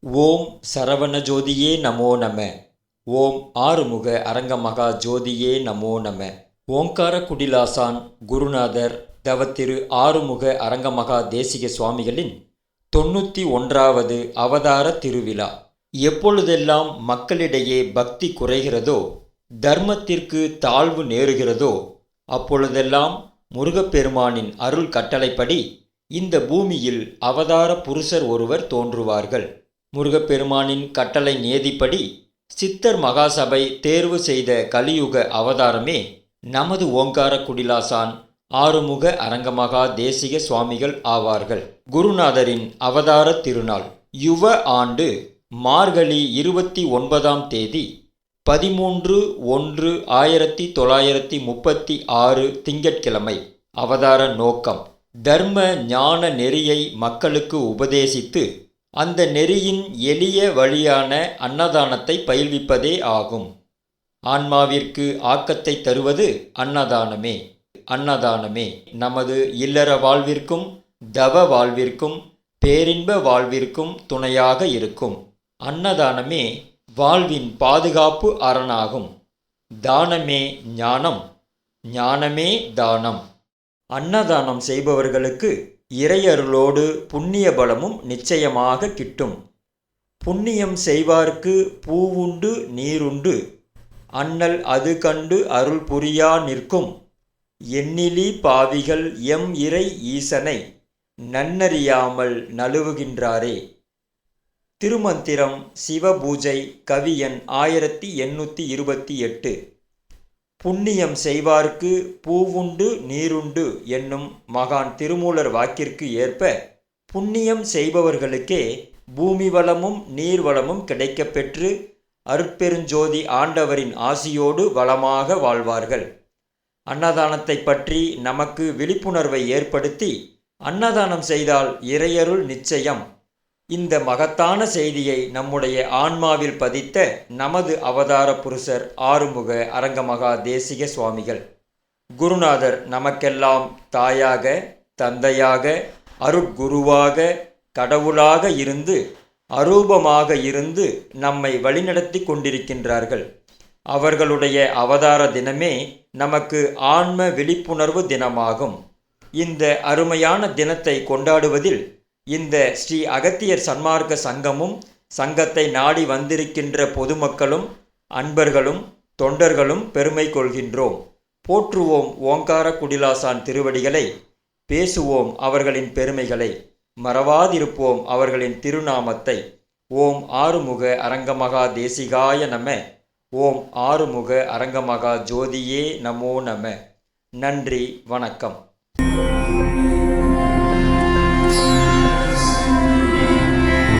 ஓம் சரவண ஜோதியே நமோ நம. ஓம் ஆறுமுக அரங்கமகா ஜோதியே நமோ நம. ஓங்கார குடிலாசான் குருநாதர் தவத்திரு ஆறுமுக அரங்கமகா தேசிக சுவாமிகளின் 91வது அவதார திருவிழா. எப்பொழுதெல்லாம் மக்களிடையே பக்தி குறைகிறதோ, தர்மத்திற்கு தாழ்வு நேருகிறதோ, அப்பொழுதெல்லாம் முருகப்பெருமானின் அருள் கட்டளைப்படி இந்த பூமியில் அவதார புருஷர் ஒருவர் தோன்றுவார்கள். முருகப்பெருமானின் கட்டளை நியதிப்படி சித்தர் மகாசபை தேர்வு செய்த கலியுக அவதாரமே நமது ஓங்கார குடிலாசான் ஆறுமுக அரங்கமகா தேசிக சுவாமிகள் ஆவார்கள். குருநாதரின் அவதார திருநாள் யுவ ஆண்டு மார்கழி 29ஆம் தேதி 13/1/1936 திங்கட்கிழமை. அவதார நோக்கம் தர்ம ஞான நெறியை மக்களுக்கு உபதேசித்து அந்த நெறியின் எளிய வழியான அன்னதானத்தை பயில்விப்பதே ஆகும். ஆன்மாவிற்கு ஆக்கத்தை தருவது அன்னதானமே. அன்னதானமே நமது இல்லற வாழ்விற்கும் தவ வாழ்விற்கும் பேரின்ப வாழ்விற்கும் துணையாக இருக்கும். அன்னதானமே வாழ்வின் பாதுகாப்பு அரணாகும். தானமே ஞானம், ஞானமே தானம். அன்னதானம் செய்பவர்களுக்கு இறையருளோடு புண்ணிய பலமும் நிச்சயமாக கிட்டும். புண்ணியம் செய்வார்க்கு பூவுண்டு நீருண்டு, அண்ணல் அது கண்டு அருள் புரியா நிற்கும். எண்ணிலி பாவிகள் எம் இறை ஈசனை நன்னறியாமல் நழுவுகின்றாரே. திருமந்திரம் சிவபூஜை கவியன் 1828. புண்ணியம் செய்வார்க்கு பூவுண்டு நீருண்டு என்னும் மகான் திருமூலர் வாக்கிற்கு ஏற்ப புண்ணியம் செய்பவர்களுக்கே பூமி வளமும் நீர் வளமும் கிடைக்கப்பெற்று அருட்பெருஞ்சோதி ஆண்டவரின் ஆசியோடு வளமாக வாழ்வார்கள். அன்னதானத்தை பற்றி நமக்கு விழிப்புணர்வை ஏற்படுத்தி அன்னதானம் செய்தால் இறையருள் நிச்சயம். இந்த மகத்தான செய்தியை நம்முடைய ஆன்மாவில் பதித்த நமது அவதார புருஷர் ஆறுமுக அரங்கமகா தேசிக சுவாமிகள். குருநாதர் நமக்கெல்லாம் தாயாக, தந்தையாக, அருட்குருவாக, கடவுளாக இருந்து அரூபமாக இருந்து நம்மை வழிநடத்தி கொண்டிருக்கின்றார்கள். அவர்களுடைய அவதார தினமே நமக்கு ஆன்ம விழிப்புணர்வு தினமாகும். இந்த அருமையான தினத்தை கொண்டாடுவதில் இந்த ஸ்ரீ அகத்தியர் சன்மார்க்க சங்கமும் சங்கத்தை நாடி வந்திருக்கின்ற பொதுமக்களும் அன்பர்களும் தொண்டர்களும் பெருமை கொள்கின்றோம். போற்றுவோம் ஓங்கார குடிலாசான் திருவடிகளை, பேசுவோம் அவர்களின் பெருமைகளை, மறவாதிருப்போம் அவர்களின் திருநாமத்தை. ஓம் ஆறுமுக அரங்கமகா தேசிகாய நம. ஓம் ஆறுமுக அரங்கமகா ஜோதியே நமோ நம. நன்றி, வணக்கம்.